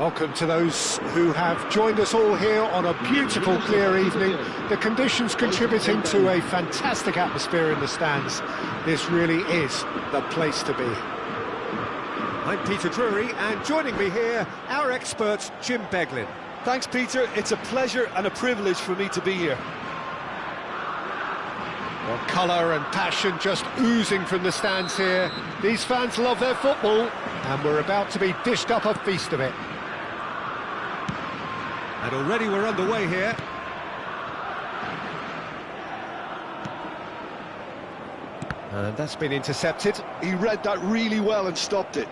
Welcome to those who have joined us all here on a beautiful, clear evening. The conditions contributing to a fantastic atmosphere in the stands. This really is the place to be. I'm Peter Drury, and joining me here, our expert, Jim Beglin. Thanks, Peter. It's a pleasure and a privilege for me to be here. Well, colour and passion just oozing from the stands here. These fans love their football, and we're about to be dished up a feast of it. And already we're underway here. And that's been intercepted. He read that really well and stopped it.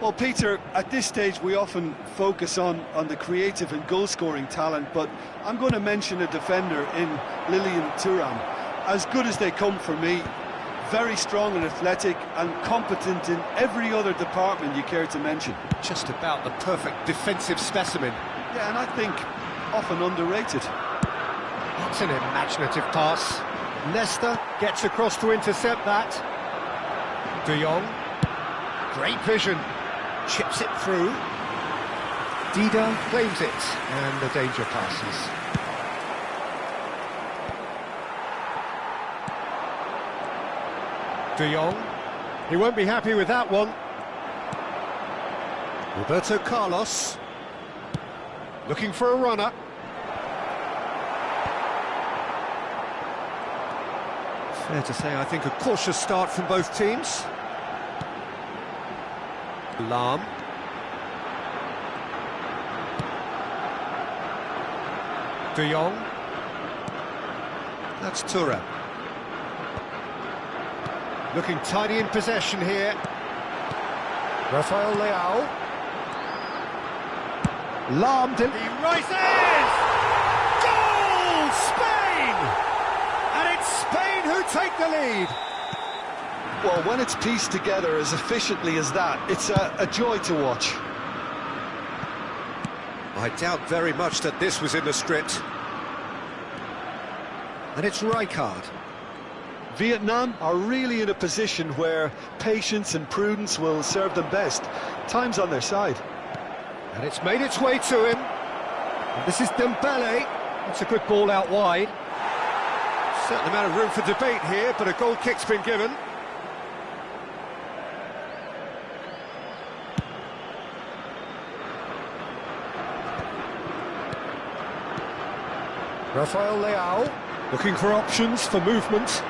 Well, Peter, at this stage we often focus on the creative and goal-scoring talent, but I'm going to mention a defender in Lilian Thuram. As good as they come for me, very strong and athletic and competent in every other department you care to mention. Just about the perfect defensive specimen. Yeah, and I think often underrated. That's an imaginative pass. Nesta gets across to intercept that. De Jong, great vision, chips it through. Dida claims it, and the danger passes. De Jong, he won't be happy with that one. Roberto Carlos, looking for a runner. Fair to say, I think a cautious start from both teams. Lahm. De Jong. That's Thuram. Looking tidy in possession here. Rafael Leao. Lahm. He rises! Goal! Spain! And it's Spain who take the lead. Well, when it's pieced together as efficiently as that, it's a joy to watch. I doubt very much that this was in the script. And it's Rijkaard. Vietnam are really in a position where patience and prudence will serve them best. Time's on their side. And it's made its way to him. And this is Dembele. It's a good ball out wide. Certain amount of room for debate here, but a goal kick's been given. Rafael Leao, looking for options for movement.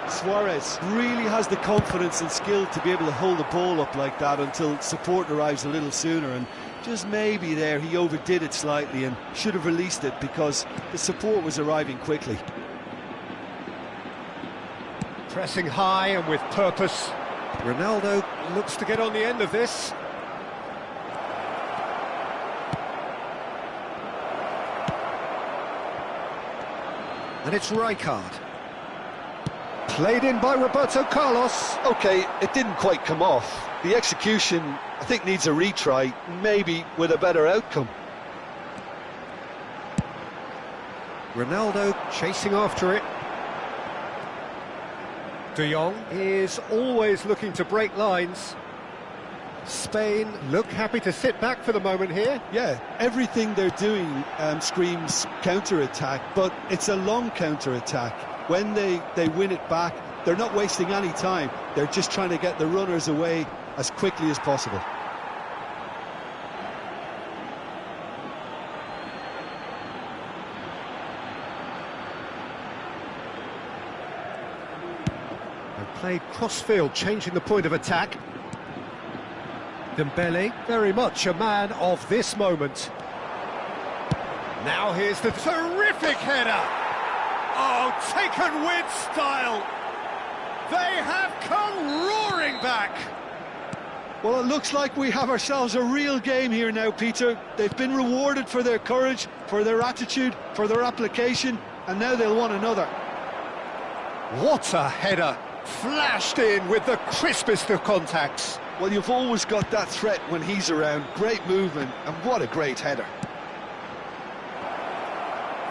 Suarez really has the confidence and skill to be able to hold the ball up like that until support arrives a little sooner, and just maybe there he overdid it slightly and should have released it because the support was arriving quickly. Pressing high and with purpose. Ronaldo looks to get on the end of this. And it's Rijkaard. Played in by Roberto Carlos. OK, it didn't quite come off. The execution, I think, needs a retry, maybe with a better outcome. Ronaldo chasing after it. De Jong is always looking to break lines. Spain look happy to sit back for the moment here. Yeah, everything they're doing screams counter-attack, but it's a long counter-attack. When they win it back, they're not wasting any time. They're just trying to get the runners away as quickly as possible. Played cross-field, changing the point of attack. Dembele, very much a man of this moment. Now here's the terrific header. Oh, taken with style. They have come roaring back. Well, it looks like we have ourselves a real game here now, Peter. They've been rewarded for their courage, for their attitude, for their application, and now they'll want another. What a header. Flashed in with the crispest of contacts. Well, you've always got that threat when he's around. Great movement, and what a great header.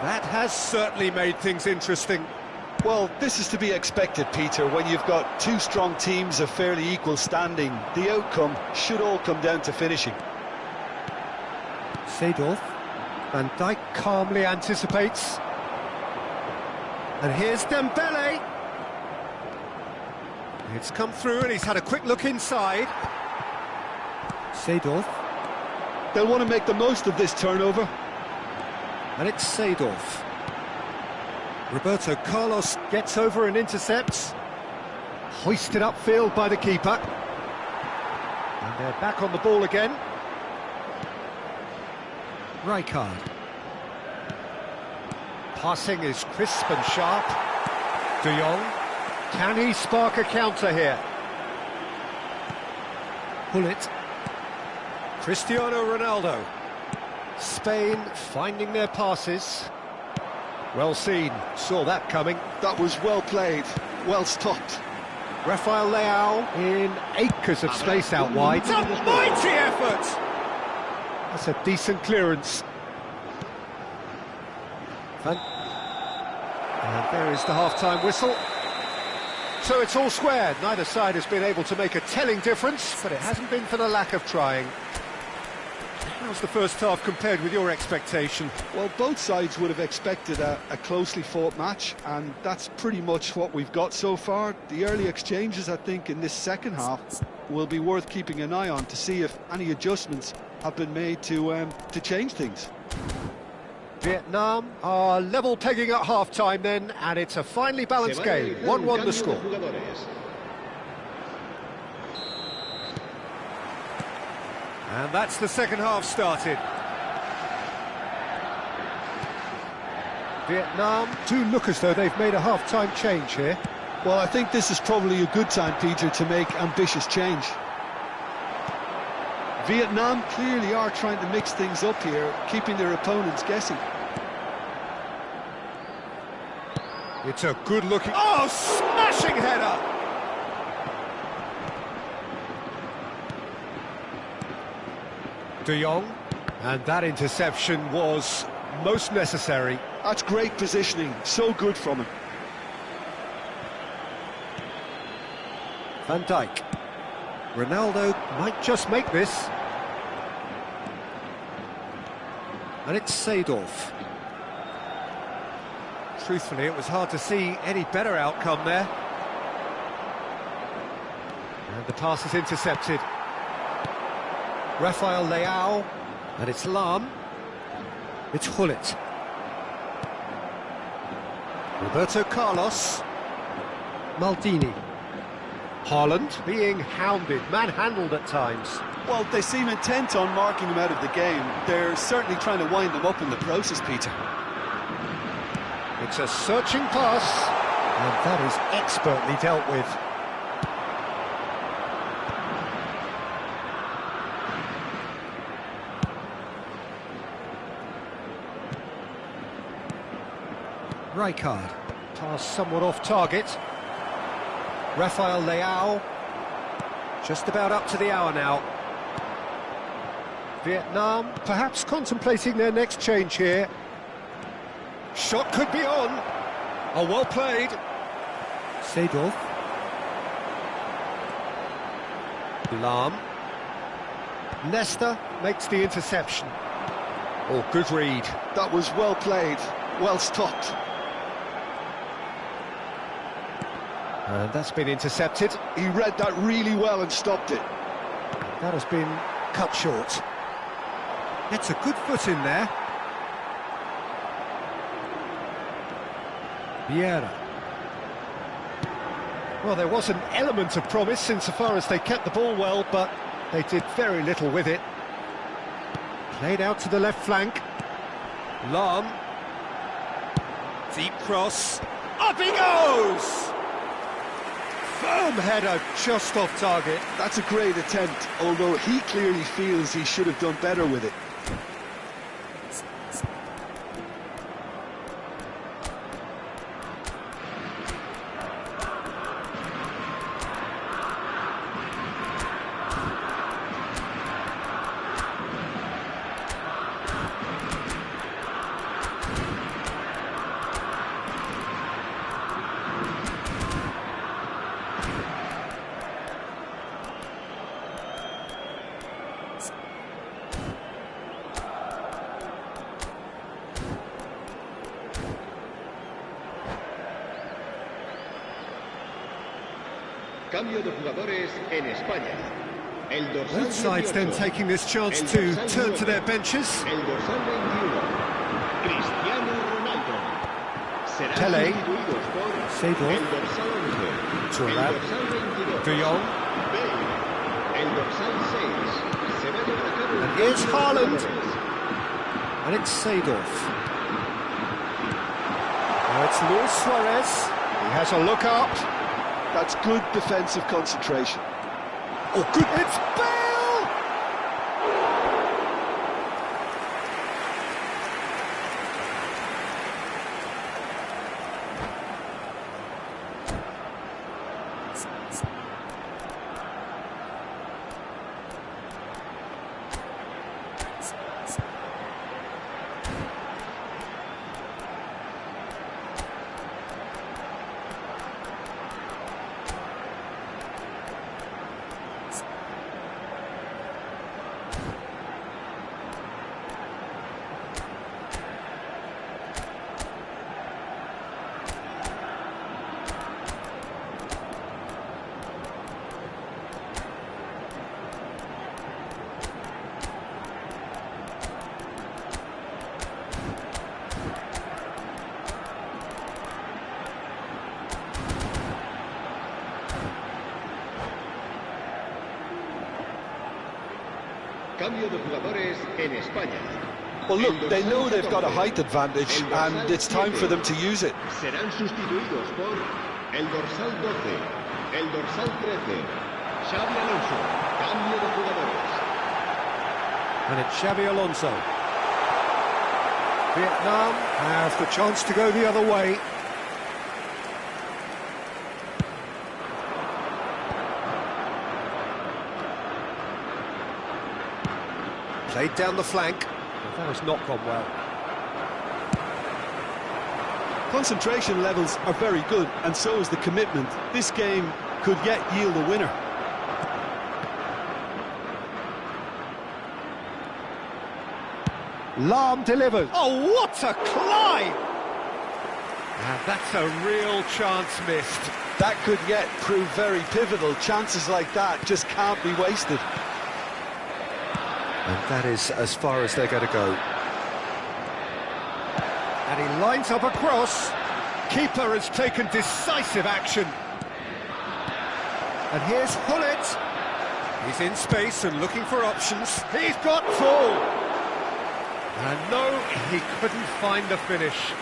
That has certainly made things interesting. Well, this is to be expected, Peter. When you've got two strong teams of fairly equal standing, the outcome should all come down to finishing. Seedorf. Van Dijk calmly anticipates. And here's Dembele. It's come through and he's had a quick look inside. Seedorf. They'll want to make the most of this turnover. And it's Seedorf. Roberto Carlos gets over and intercepts. Hoisted upfield by the keeper. And they're back on the ball again. Rijkaard. Passing is crisp and sharp. De Jong. Can he spark a counter here? Gullit. Cristiano Ronaldo. Spain finding their passes. Well seen, saw that coming. That was well played, well stopped. Rafael Leao in acres of space out wide. It's a mighty effort! That's a decent clearance. And there is the half-time whistle. So it's all square. Neither side has been able to make a telling difference, but it hasn't been for the lack of trying. How's the first half compared with your expectation? Well, both sides would have expected a closely fought match, and that's pretty much what we've got so far. The early exchanges, I think, in this second half will be worth keeping an eye on to see if any adjustments have been made to change things. Vietnam are level pegging at half-time then, and it's a finely balanced game. 1-1 the score. And that's the second half started. Vietnam do look as though they've made a half-time change here. Well, I think this is probably a good time, Peter, to make ambitious change. Vietnam clearly are trying to mix things up here, keeping their opponents guessing. It's a good-looking... Oh, smashing header! De Jong, and that interception was most necessary. That's great positioning, so good from him. Van Dijk. Ronaldo might just make this. And it's Seedorf. Truthfully, it was hard to see any better outcome there. And the pass is intercepted. Rafael Leao, and it's Lahm. It's Gullit. Roberto Carlos. Maldini. Haaland being hounded, manhandled at times. Well, they seem intent on marking him out of the game. They're certainly trying to wind him up in the process, Peter. It's a searching pass, and that is expertly dealt with. Rijkaard, pass somewhat off target. Rafael Leao, just about up to the hour now. Vietnam perhaps contemplating their next change here. Shot could be on. Oh, well played. Seedorf. Lahm. Nesta makes the interception. Oh, good read. That was well played, well stopped. And that's been intercepted. He read that really well and stopped it. That has been cut short. It's a good foot in there. Vieira. Well, there was an element of promise insofar as they kept the ball well, but they did very little with it. Played out to the left flank. Lahm. Deep cross. Up he goes! Firm header just off target. That's a great attempt, although he clearly feels he should have done better with it. Cambio de jugadores en España. El dorsal Both sides then 18. taking this chance El to dorsal turn 9. to their benches. El dorsal 21. Cristiano Ronaldo. Serán Pele. sustituidos por Seedorf. el dorsal 11. Thuram. El dorsal 22. De Jong. Bale. El dorsal 6. Se va a llevar a cabo el And here's cambio de Haaland. jugadores. And it's Seedorf. Now it's Luis Suarez. He has a look up. That's good defensive concentration. Oh, good. It's Bale! Cambio de jugadores en España. Well, look, El they dorsal know they've got a 14. height advantage, El dorsal and it's time 7. for them to use it. Serán sustituidos por el dorsal 12, el dorsal 13. Xavi Alonso. Cambio de jugadores. And it's Xavi Alonso. Vietnam have the chance to go the other way. Played down the flank. Well, that has not gone well. Concentration levels are very good, and so is the commitment. This game could yet yield a winner. Lahm delivers. Oh, what a climb! And that's a real chance missed. That could yet prove very pivotal. Chances like that just can't be wasted. And that is as far as they're going to go. And he lines up a cross. Keeper has taken decisive action. And here's Hullet. He's in space and looking for options. He's got full. And no, he couldn't find the finish.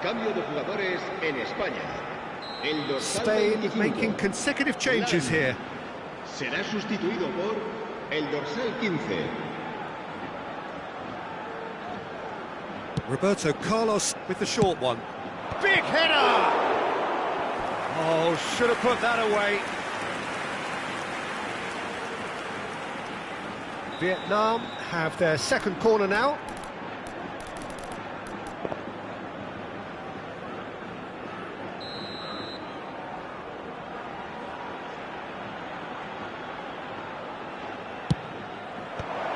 Cambio de jugadores en España. El dorsal Spain 25, making consecutive changes here. será sustituido por el dorsal 15. Roberto Carlos with the short one. Big header! Oh, should have put that away. Vietnam have their second corner now.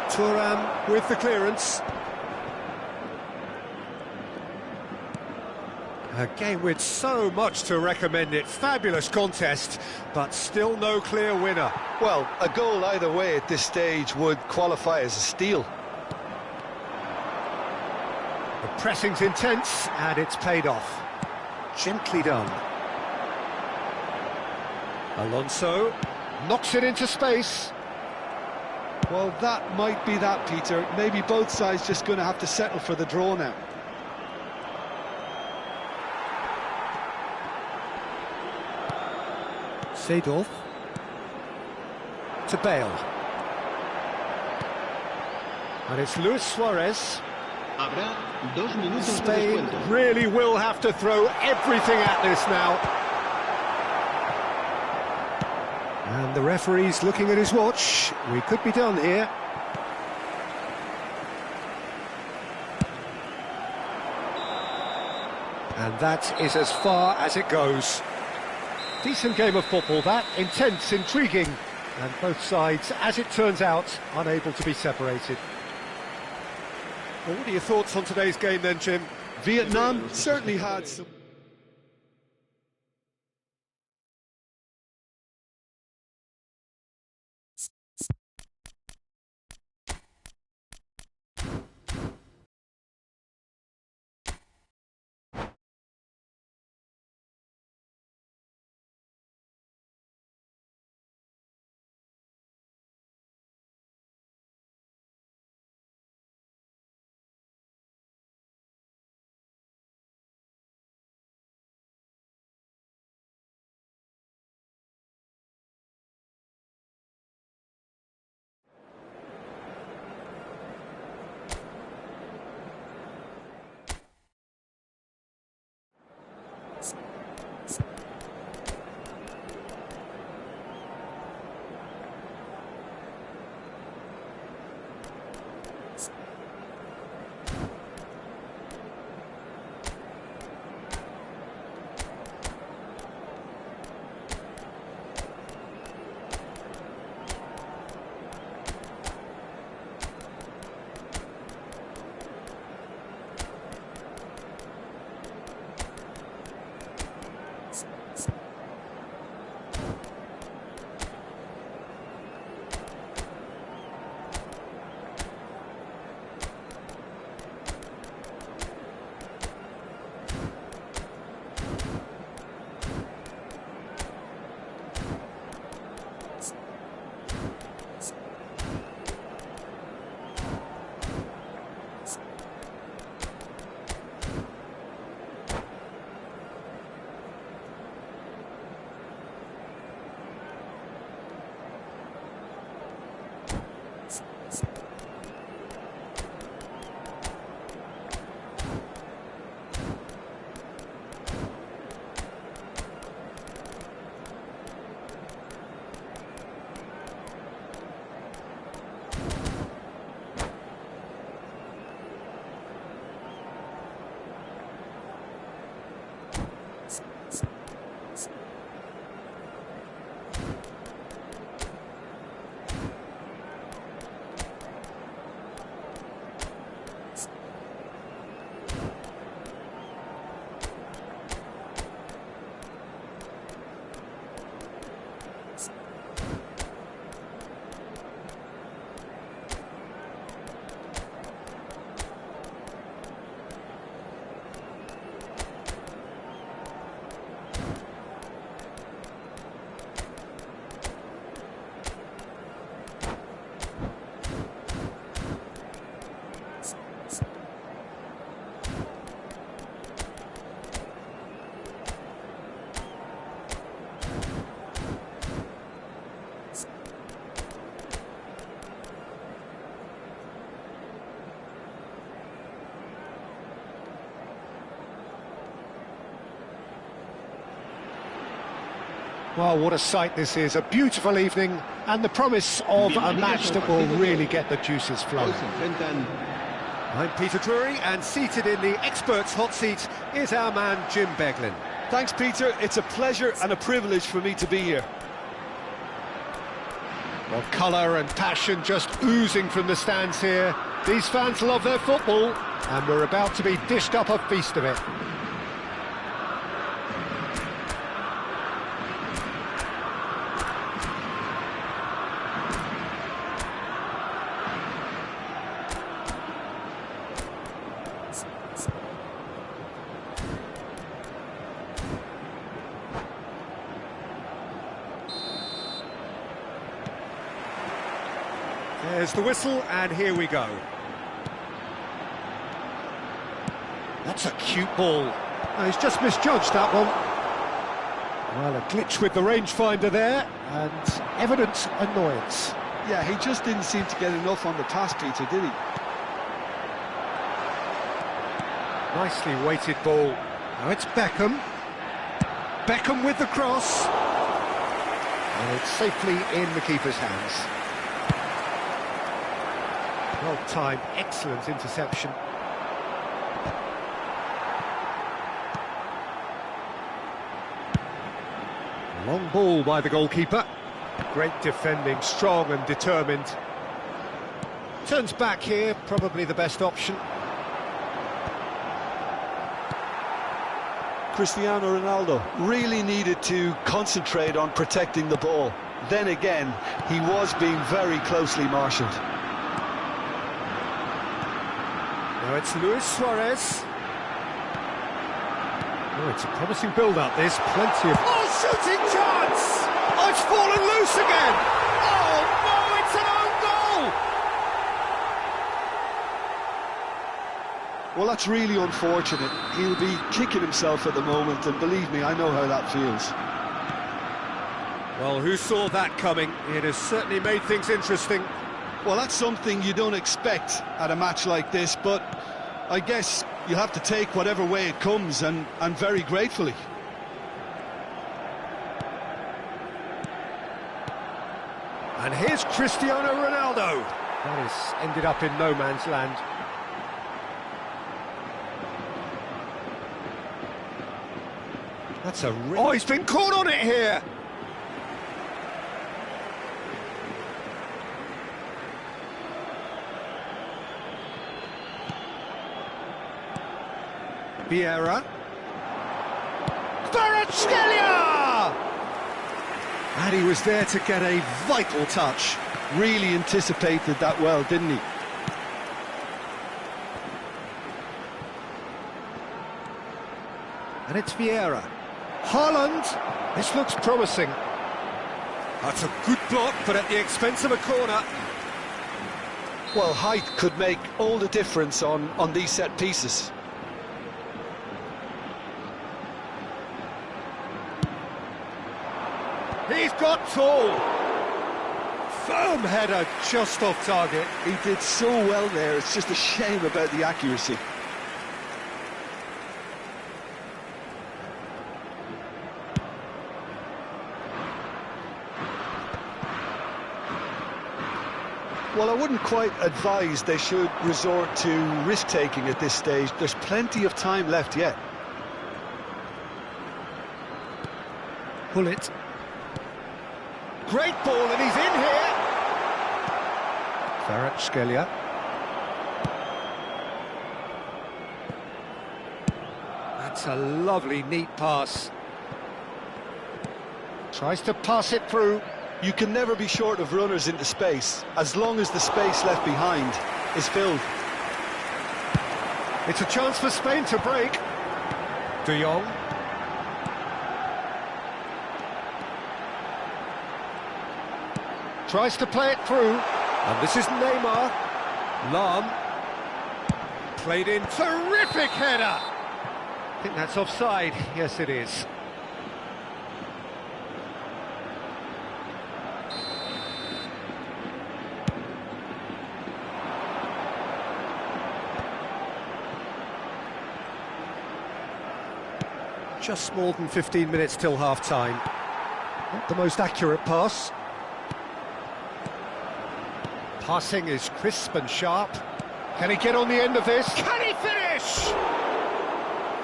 Thuram with the clearance. A game with so much to recommend it. Fabulous contest, but still no clear winner. Well, a goal either way at this stage would qualify as a steal. The pressing's intense, and it's paid off. Gently done. Alonso knocks it into space. Well, that might be that, Peter. Maybe both sides just going to have to settle for the draw now. Seedorf to Bale. And it's Luis Suarez. Habrá 2 minutos de Spain descuento. really will have to throw everything at this now. And the referee's looking at his watch. We could be done here. And that is as far as it goes. Decent game of football, that. Intense, intriguing. And both sides, as it turns out, unable to be separated. Well, what are your thoughts on today's game then, Jim? Vietnam certainly had some... Well, what a sight this is. A beautiful evening and the promise of a match that will really get the juices flowing. I'm Peter Drury, and seated in the experts' hot seat is our man Jim Beglin. Thanks, Peter. It's a pleasure and a privilege for me to be here. Well, colour and passion just oozing from the stands here. These fans love their football, and we're about to be dished up a feast of it. There's the whistle, and here we go. That's a cute ball. Oh, he's just misjudged that one. Well, a glitch with the rangefinder there, and evident annoyance. Yeah, he just didn't seem to get enough on the task, Peter, did he? Nicely weighted ball. Now it's Beckham. Beckham with the cross. And it's safely in the keeper's hands. Well timed, excellent interception. Long ball by the goalkeeper. Great defending, strong and determined. Turns back here, probably the best option. Cristiano Ronaldo really needed to concentrate on protecting the ball. Then again, he was being very closely marshalled. Now it's Luis Suarez. Oh, it's a promising build-up, this. Plenty of... Oh, shooting chance! Oh, it's fallen loose again! Oh, no, it's an own goal! Well, that's really unfortunate. He'll be kicking himself at the moment, and believe me, I know how that feels. Well, who saw that coming? It has certainly made things interesting. Well, that's something you don't expect at a match like this, but I guess you have to take whatever way it comes, and very gratefully. And here's Cristiano Ronaldo. That has ended up in no man's land. That's a... Oh, he's been caught on it here! Vieira. Kvaratskhelia! And he was there to get a vital touch. Really anticipated that well, didn't he? And it's Vieira. Haaland! This looks promising. That's a good block, but at the expense of a corner. Well, height could make all the difference on these set pieces. He's got tall. Firm header just off target. He did so well there, it's just a shame about the accuracy. Well, I wouldn't quite advise they should resort to risk-taking at this stage. There's plenty of time left yet. Pull it. Great ball, and he's in here. Kvaratskhelia. That's a lovely, neat pass. Tries to pass it through. You can never be short of runners into space, as long as the space left behind is filled. It's a chance for Spain to break. De Jong. Tries to play it through. And this is Neymar. Lam. Played in. Terrific header! I think that's offside. Yes, it is. Just more than 15 minutes till half-time. Not the most accurate pass. Passing is crisp and sharp. Can he get on the end of this? Can he finish?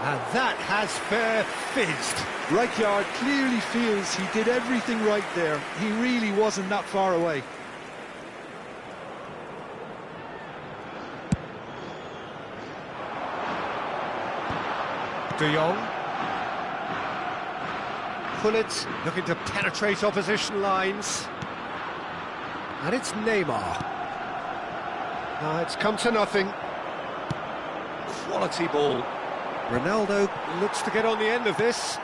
And that has fair fizzed. Rijkaard clearly feels he did everything right there. He really wasn't that far away. De Jong. Pullet looking to penetrate opposition lines. And it's Neymar. Now it's come to nothing. Quality ball. Ronaldo looks to get on the end of this.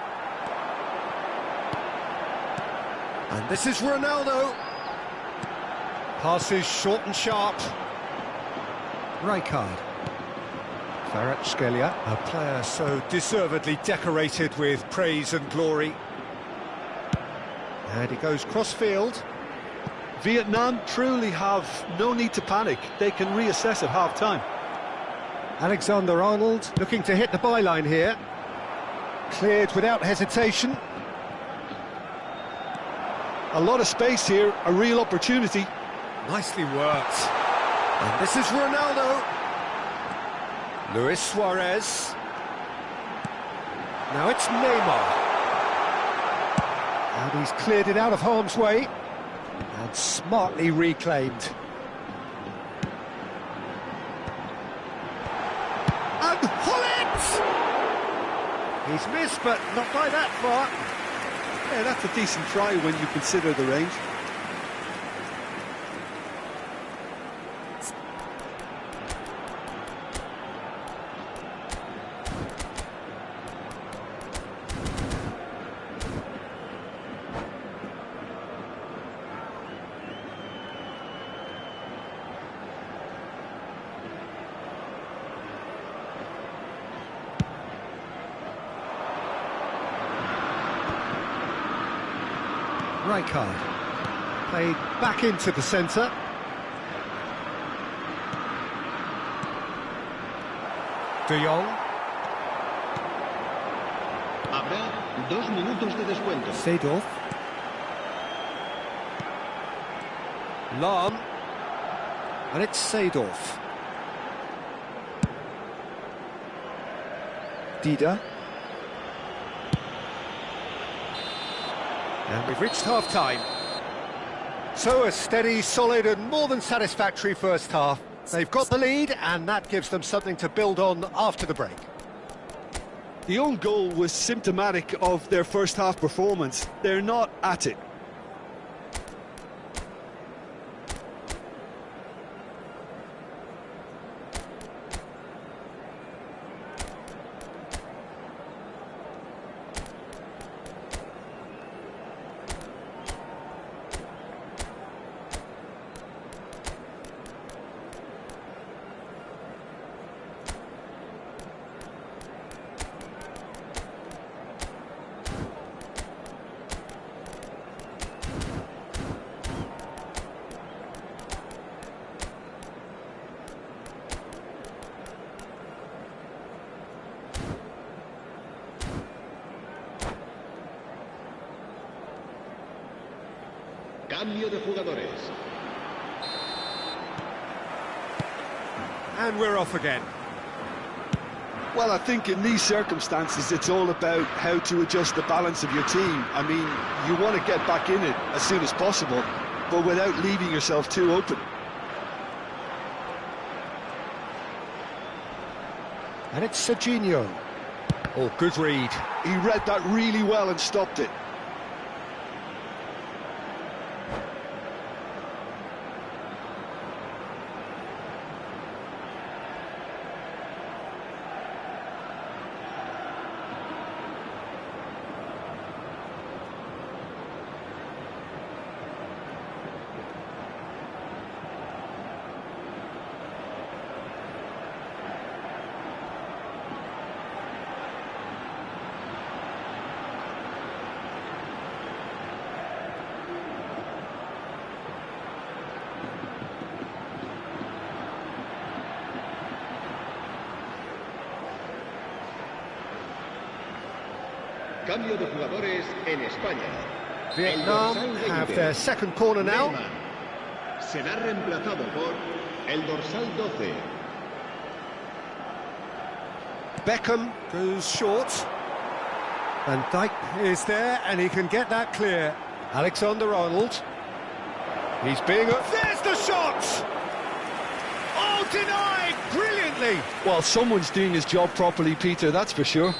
And this is Ronaldo. Passes short and sharp. Rijkaard. Kvaratskhelia, a player so deservedly decorated with praise and glory. And he goes cross-field. Vietnam truly have no need to panic. They can reassess at half-time. Alexander-Arnold looking to hit the byline here. Cleared without hesitation. A lot of space here, a real opportunity. Nicely worked. And this is Ronaldo. Luis Suarez. Now it's Neymar. And he's cleared it out of harm's way. And smartly reclaimed. And Hullet! He's missed, but not by that far. Yeah, that's a decent try when you consider the range. Rijkaard played back into the centre. De Jong. Habrá 2 minutos de descuento. Seedorf. Lahm. And it's Seedorf. Dida. And we've reached half-time. So a steady, solid and more than satisfactory first half. They've got the lead and that gives them something to build on after the break. The own goal was symptomatic of their first half performance. They're not at it. Cambio de jugadores. And we're off again. Well, I think in these circumstances, it's all about how to adjust the balance of your team. I mean, you want to get back in it as soon as possible, but without leaving yourself too open. And it's Serginho. Oh, good read. He read that really well and stopped it. Cambio de jugadores en España. Vietnam have their second corner now. Neymar será reemplazado por el dorsal 12. Beckham goes short. Van Dijk is there and he can get that clear. Alexander-Arnold. He's being... There's the shot! Oh, denied brilliantly! Well, someone's doing his job properly, Peter, that's for sure.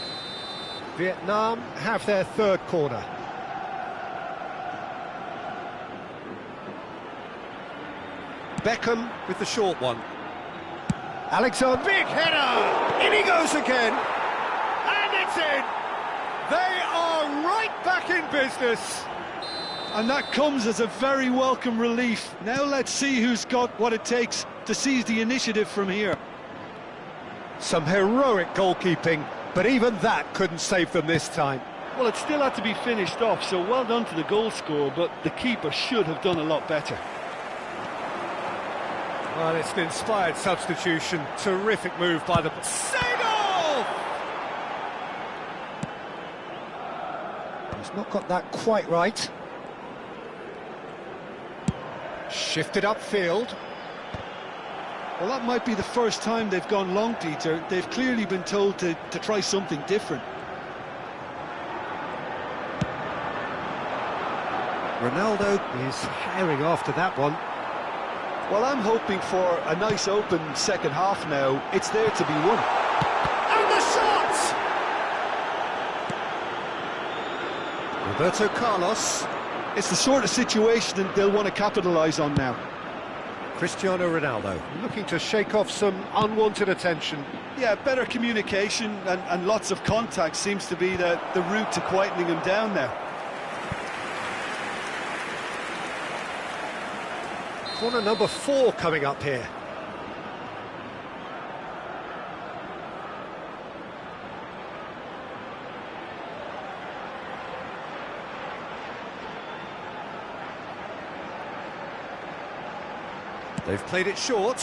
Vietnam have their third corner. Beckham with the short one. Alexander, big header! In he goes again! And it's in! They are right back in business! And that comes as a very welcome relief. Now let's see who's got what it takes to seize the initiative from here. Some heroic goalkeeping, but even that couldn't save them this time. Well, it still had to be finished off, so well done to the goal scorer, but the keeper should have done a lot better. Well, it's an inspired substitution. Terrific move by the... Seagull! He's not got that quite right. Shifted upfield. Well, that might be the first time they've gone long, Peter. They've clearly been told to try something different. Ronaldo is herring after that one. Well, I'm hoping for a nice open second half now. It's there to be won. And the shot! Roberto Carlos. It's the sort of situation that they'll want to capitalise on now. Cristiano Ronaldo looking to shake off some unwanted attention. Yeah, better communication and lots of contact seems to be the route to quietening him down now. Corner number 4 coming up here. They've played it short.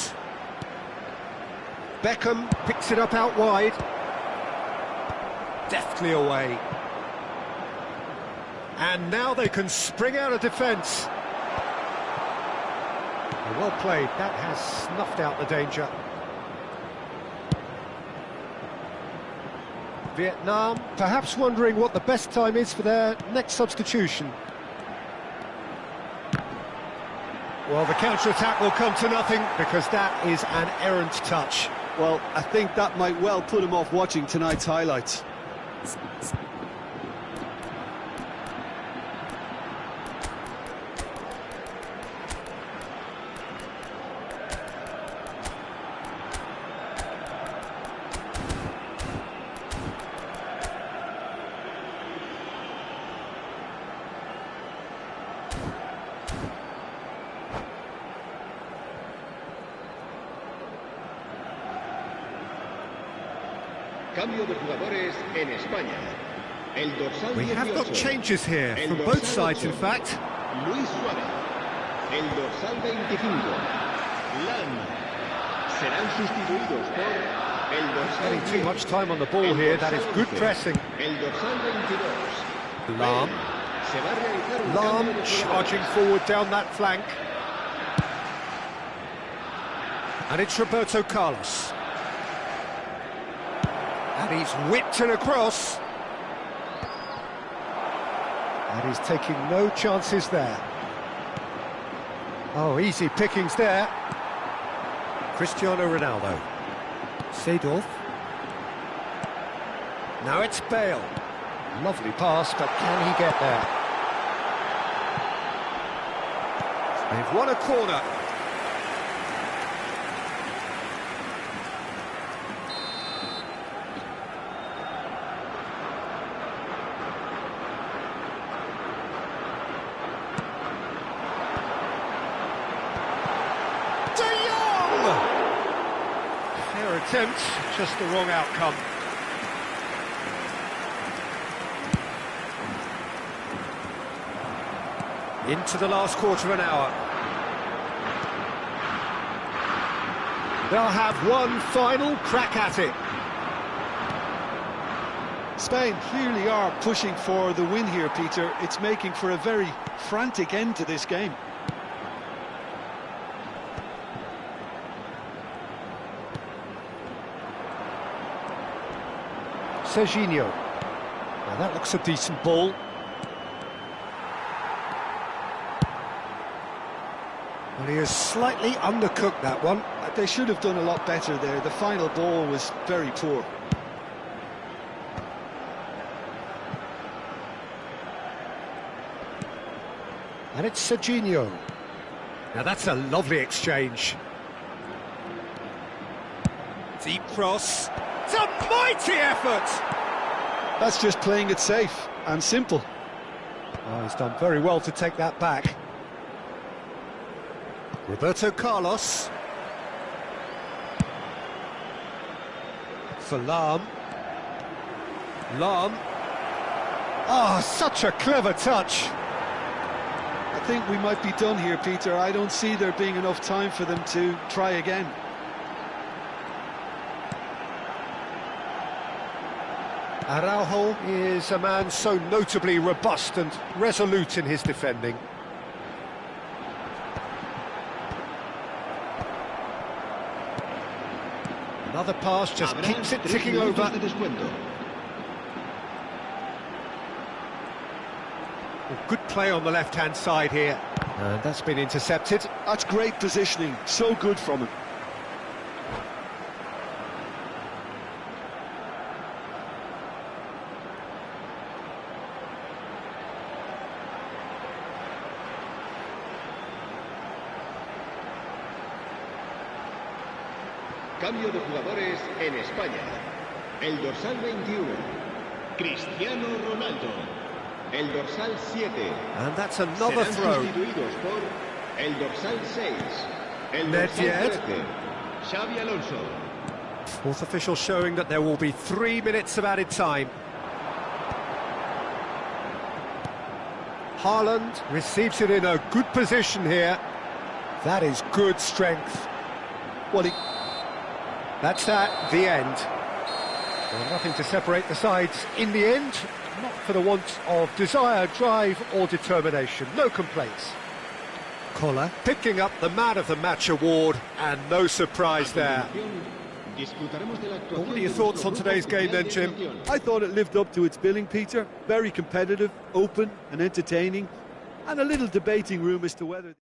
Beckham picks it up out wide. Deftly away. And now they can spring out of defence. Well played, that has snuffed out the danger. Vietnam perhaps wondering what the best time is for their next substitution. Well, the counter-attack will come to nothing because that is an errant touch. Well, I think that might well put him off watching tonight's highlights. Cambio de jugadores en España. El dorsal We have got 18. changes here El from dorsal both sides, 8. in fact. Luis Suárez. El dorsal 25. Lan. Serán sustituidos por el dorsal Getting too 10. much time on the ball El here, that is dorsal good 11. pressing. El dorsal 22. Lam. Se va a realizar un Lam cambio de charging jugadores. forward down that flank. And it's Roberto Carlos. And he's whipped it across. And he's taking no chances there. Oh, easy pickings there. Cristiano Ronaldo. Seedorf. Now it's Bale. Lovely pass, but can he get there? They've won a corner. Fair attempt, just the wrong outcome. Into the last quarter of an hour. They'll have one final crack at it. Spain clearly are pushing for the win here, Peter. It's making for a very frantic end to this game. Serginho. Now that looks a decent ball. Well, he has slightly undercooked that one. They should have done a lot better there. The final ball was very poor. And it's Serginho. Now that's a lovely exchange. Deep cross. It's a mighty effort! That's just playing it safe and simple. Oh, he's done very well to take that back. Roberto Carlos. For Lam. Lam. Oh, such a clever touch. I think we might be done here, Peter. I don't see there being enough time for them to try again. Araujo is a man so notably robust and resolute in his defending. Another pass just keeps it ticking over. Good play on the left-hand side here. And that's been intercepted. That's great positioning, so good from him. Cambio de jugadores en España. El dorsal 21, Cristiano Ronaldo. El dorsal 7. And that's another throw. Sustituidos por el dorsal 6. El dorsal 13, Xabi Alonso. Fourth official showing that there will be 3 minutes of added time. Haaland receives it in a good position here. That is good strength. That's the end. Well, nothing to separate the sides in the end, not for the want of desire, drive or determination. No complaints. Collar picking up the Man of the Match award, and no surprise there. Well, what are your thoughts on today's game then, Jim? I thought it lived up to its billing, Peter. Very competitive, open and entertaining, and a little debating room as to whether...